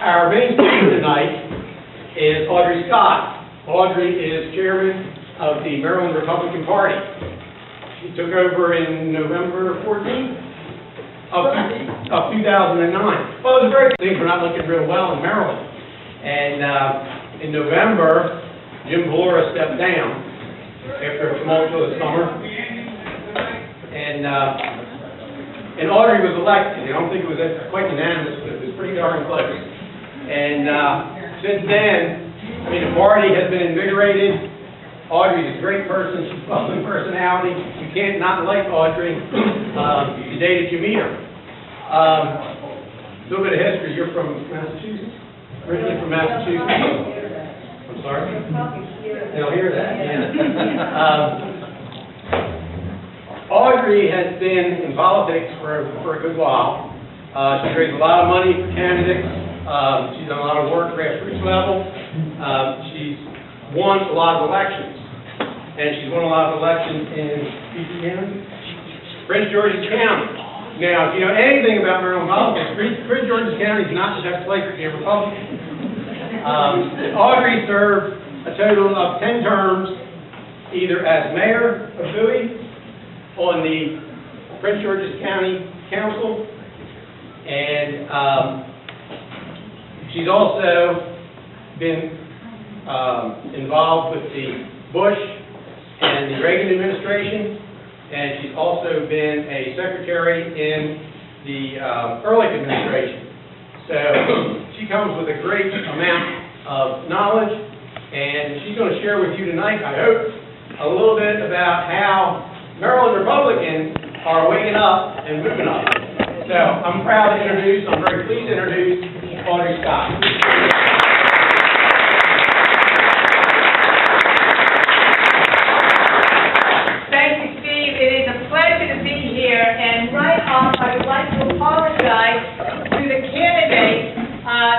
Our main speaker tonight is Audrey Scott. Audrey is chairman of the Maryland Republican Party. She took over in November 14th of 2009. Well, it was very, things were not looking real well in Maryland. And in November, Jim Valora stepped down after a tumultuous summer. And Audrey was elected. I don't think it was quite unanimous, but it was pretty darn close. And since then, I mean, the party has been invigorated. Audrey's a great person. She's a bubbling personality. You can't not like Audrey the day that you meet her. A little bit of history. You're from Massachusetts? Originally from Massachusetts? I'm sorry? They'll hear that, yeah. Audrey has been in politics for a good while. She's raised a lot of money for candidates. She's done a lot of work grassroots level. She's won a lot of elections. And she's won a lot of elections in Prince George's County. Now, if you know anything about Maryland politics, Prince George's County is not the best place to be a Republican. Audrey served a total of 10 terms, either as mayor of Bowie, on the Prince George's County Council, and she's also been involved with the Bush and the Reagan administration, and she's also been a secretary in the Ehrlich administration. So she comes with a great amount of knowledge, and she's going to share with you tonight, I hope, a little bit about how Maryland Republicans are waking up and moving up. So I'm proud to introduce, I'm very pleased to introduce Audrey Scott. Thank you, Steve. It is a pleasure to be here. And right off, I would like to apologize to the candidates.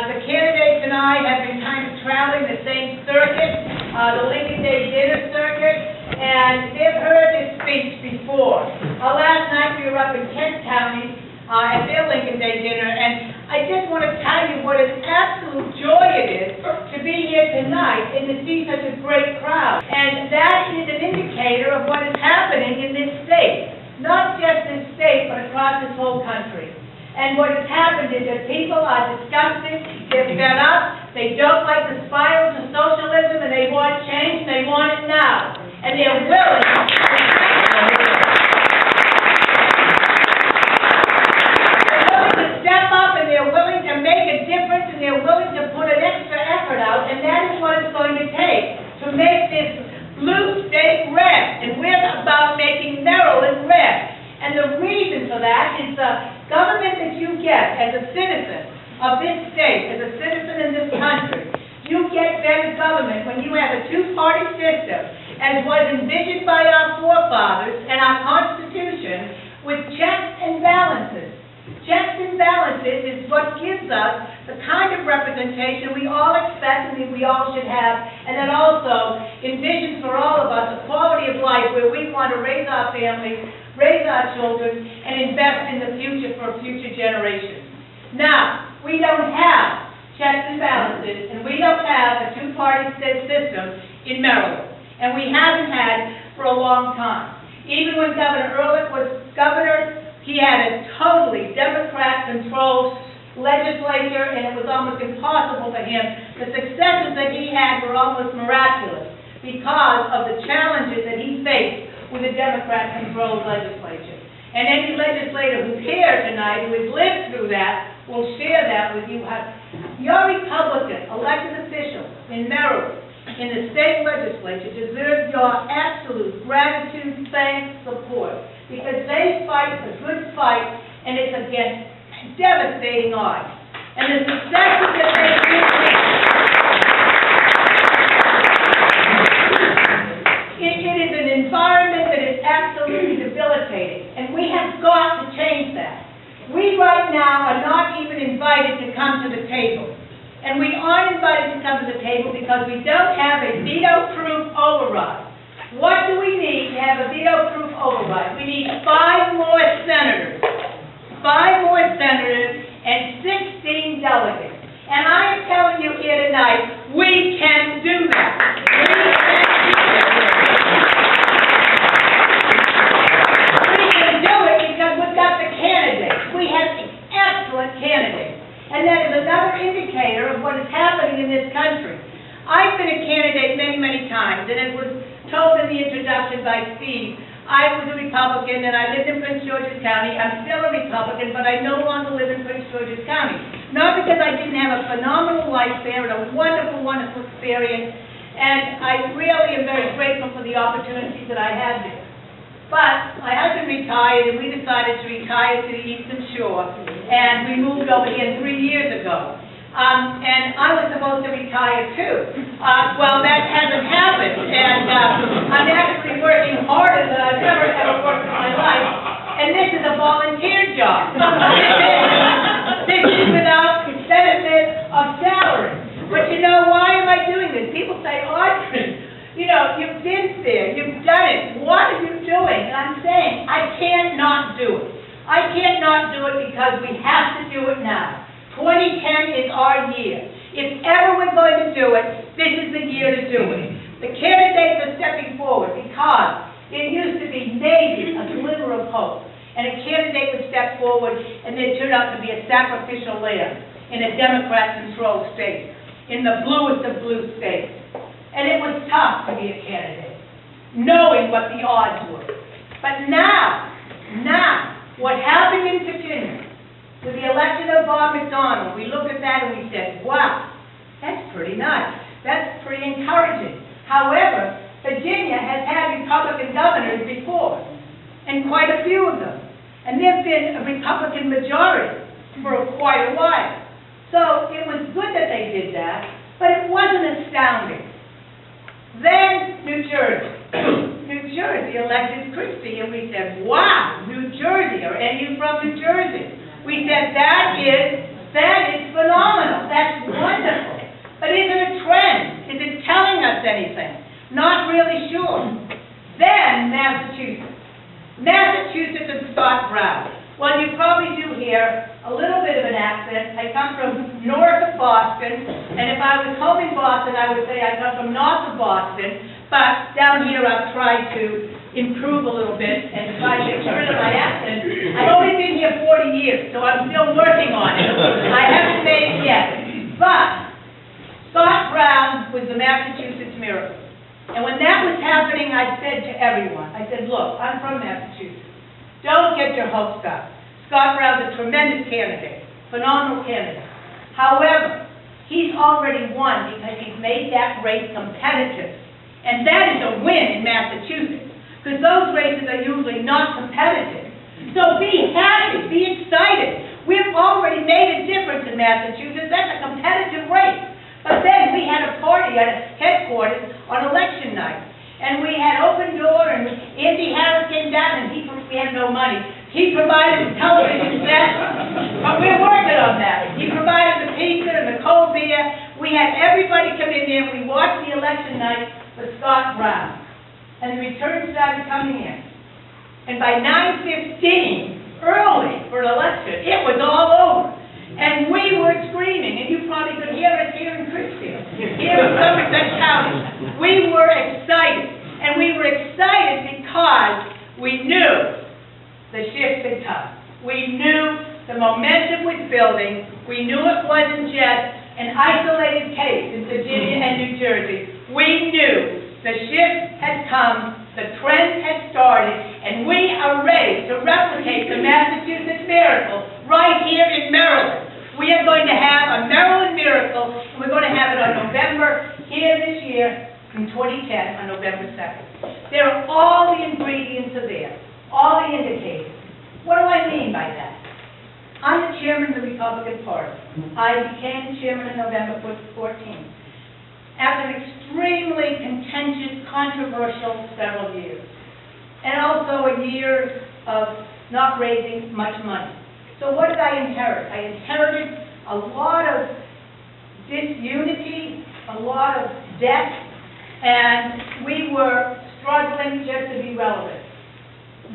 The candidates and I have been kind of traveling the same circuit, the Lincoln Day dinner circuit. And they've heard this speech before. Last night we were up in Kent County at their Lincoln Day dinner, and I just want to tell you what an absolute joy it is to be here tonight and to see such a great crowd. And that is an indicator of what is happening in this state. Not just this state, but across this whole country. And what has happened is that people are disgusted, they're fed up, they don't like the spirals of socialism, and they want change, and they want it now. And they're willing to step up, and they're willing to make a difference, and they're willing to put an extra effort out, and that is what it's going to take to make this blue state red. And we're about making Maryland red. And the reason for that is the government that you get as a citizen of this state, as a citizen in this country. You get better government when you have a two-party system, as was envisioned by our forefathers and our Constitution, with checks and balances. Checks and balances is what gives us the kind of representation we all expect and that we all should have, and that also envisions for all of us a quality of life where we want to raise our families, raise our children, and invest in the future for future generations. Now, we don't have checks and balances, and we don't have a two-party system in Maryland. And we haven't had for a long time. Even when Governor Ehrlich was governor, he had a totally Democrat-controlled legislature, and it was almost impossible for him. The successes that he had were almost miraculous because of the challenges that he faced with a Democrat-controlled legislature. And any legislator who's here tonight, who has lived through that, will share that with you. Your Republican elected officials in Maryland, in the state legislature, deserve your absolute gratitude, thanks, support, because they fight a good fight, and it's against devastating odds. And the successes that they it is an environment that is absolutely debilitating, and we have got to change that. We right now are not even invited to come to the table. And we aren't invited to come to the table because we don't have a veto-proof override. What do we need to have a veto-proof override? We need 5 more senators. 5 more senators and 16 delegates. And I am telling you here tonight, we can do that. We can do it because we've got the candidates. We have excellent candidates. And that is another indicator of what is happening in this country. I've been a candidate many, many times, and it was told in the introduction by Steve, I was a Republican and I lived in Prince George's County. I'm still a Republican, but I no longer live in Prince George's County. Not because I didn't have a phenomenal life there and a wonderful, wonderful experience, and I really am very grateful for the opportunities that I had there. But my husband retired, and we decided to retire to the Eastern Shore, and we moved over here 3 years ago. And I was supposed to retire too. Well, that hasn't happened, and I'm actually working harder than I've ever worked in my life, and this is a volunteer job. This is without benefit of salary. But you know, why am I doing this? People say, Audrey, you know, you've been there, you've done it, what are you doing? And I'm saying, I can't not do it. I can't not do it because we have to do it now. 2010 is our year. If ever we're going to do it, this is the year to do it. The candidates are stepping forward because it used to be maybe a glimmer of hope. And a candidate would step forward and then turn out to be a sacrificial lamb in a Democrat-controlled state, in the bluest of blue states. And it was tough to be a candidate, knowing what the odds were. But now, what happened in Virginia, with the election of Bob McDonnell, we looked at that and we said, wow, that's pretty nice. That's pretty encouraging. However, Virginia has had Republican governors before, and quite a few of them. And there's been a Republican majority for quite a while. So it was good that they did that, but it wasn't astounding. Then New Jersey. New Jersey elected Christie, and we said, wow, New Jersey, or any of you from New Jersey? We said, that is phenomenal. That's wonderful. But is it a trend? Is it telling us anything? Not really sure. Then Massachusetts. Massachusetts and Scott Brown. Well, you probably do hear a little bit of an accent. I come from north of Boston, and if I was home in Boston, I would say I come from north of Boston, but down here I've tried to improve a little bit and try to get rid of my accent. I've only been here 40 years, so I'm still working on it. I haven't made it yet. But Scott Brown was the Massachusetts miracle. And when that was happening, I said to everyone, I said, look, I'm from Massachusetts. Don't get your hopes up. Scott Brown's a tremendous candidate, phenomenal candidate. However, he's already won because he's made that race competitive. And that is a win in Massachusetts, because those races are usually not competitive. So be happy, be excited. We've already made a difference in Massachusetts. That's a competitive race. But then we had a party at headquarters on election night. And we had open door, and Andy Harris came down, and we had no money. He provided the television set, but we're working on that. He provided the pizza and the cold beer. We had everybody come in there. We watched the election night for Scott Brown. And the returns started coming in. And by 9:15, early for an election, it was all over. And we were screaming, and you probably could hear us here in Chrisfield, here in Somerset County. We were excited, and we were excited because we knew the shift had come. We knew the momentum was building. We knew it wasn't just an isolated case in Virginia and New Jersey. We knew the shift had come, the trend had started, and we are ready to replicate the Massachusetts miracle right here in Maryland. We are going to have a Maryland miracle, and we're going to have it on November, here this year, in 2010, on November 2nd. There are all the ingredients are there, all the indicators. What do I mean by that? I'm the chairman of the Republican Party. I became chairman on November 14th. After an extremely contentious, controversial several years. And also a year of not raising much money. So what did I inherit? I inherited a lot of disunity, a lot of debt, and we were struggling just to be relevant.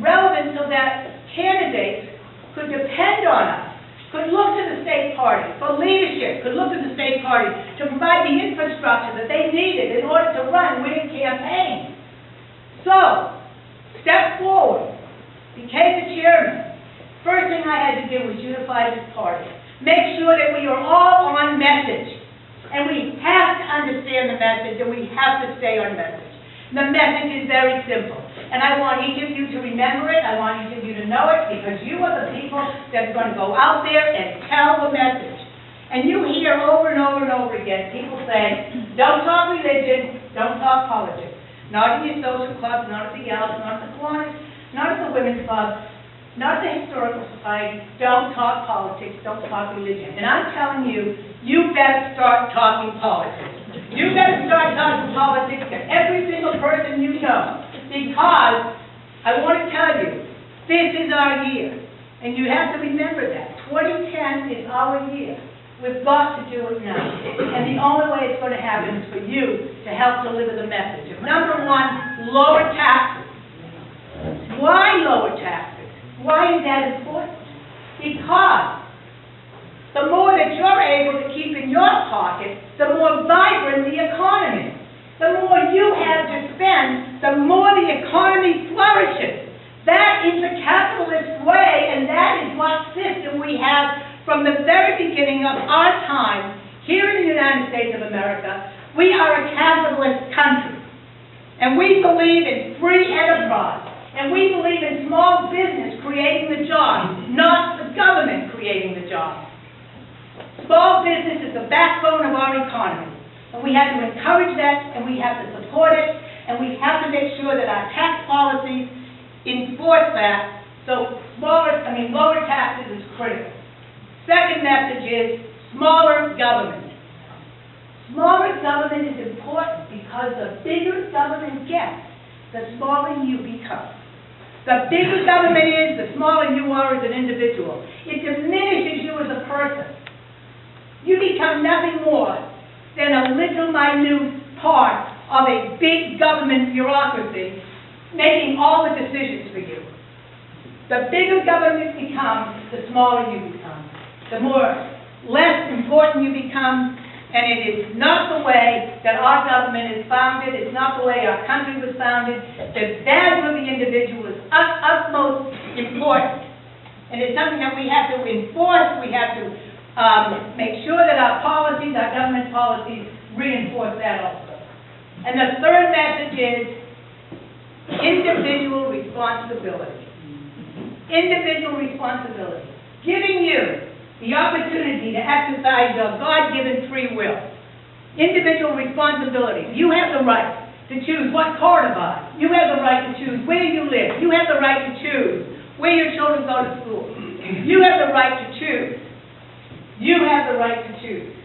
Relevant so that candidates could depend on us, could look to the state party for leadership, could look to the state party to provide the infrastructure that they needed in order to run winning campaigns. So, step forward, became the chairman. First thing I had to do was unify this party. Make sure that we are all on message. And we have to understand the message, and we have to stay on message. The message is very simple. And I want each of you to remember it. I want each of you to know it, because you are the people that are going to go out there and tell the message. And you hear over and over and over again people say, don't talk religion, don't talk politics. Not in your social clubs, not at the Yelps, not at the Kiwanis, not at the women's clubs, not the historical society. Don't talk politics, don't talk religion. And I'm telling you, you better start talking politics. You better start talking politics to every single person you know. Because I want to tell you, this is our year. And you have to remember that. 2010 is our year. We've got to do it now. And the only way it's going to happen is for you to help deliver the message. Number one, lower taxes. Why lower taxes? Why is that important? Because the more that you're able to keep in your pocket, the more vibrant the economy. The more you have to spend, the more the economy flourishes. That is the capitalist way, and that is what system we have from the very beginning of our time here in the United States of America. We are a capitalist country, and we believe in free enterprise. And we believe in small business creating the job, not the government creating the job. Small business is the backbone of our economy. And we have to encourage that, and we have to support it, and we have to make sure that our tax policies enforce that. So lower taxes is critical. Second message is smaller government. Smaller government is important because the bigger government gets, the smaller you become. The bigger government is, the smaller you are as an individual. It diminishes you as a person. You become nothing more than a little minute part of a big government bureaucracy making all the decisions for you. The bigger government becomes, the smaller you become. The less important you become, and it is not the way that our government is founded. It's not the way our country was founded. The value of the individual is utmost important. And it's something that we have to enforce. We have to make sure that our policies, our government policies, reinforce that also. And the third message is individual responsibility. Individual responsibility. Giving you the opportunity to exercise your God-given free will. Individual responsibility. You have the right to choose what car to buy. You have the right to choose where you live. You have the right to choose where your children go to school. You have the right to choose. You have the right to choose.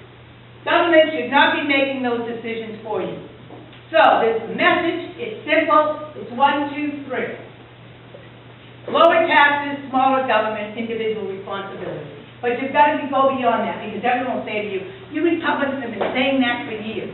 Government should not be making those decisions for you. So, this message is simple. It's 1, 2, 3. Lower taxes, smaller government, individual responsibility. But you've got to go beyond that, because everyone will say to you, you Republicans have been saying that for years.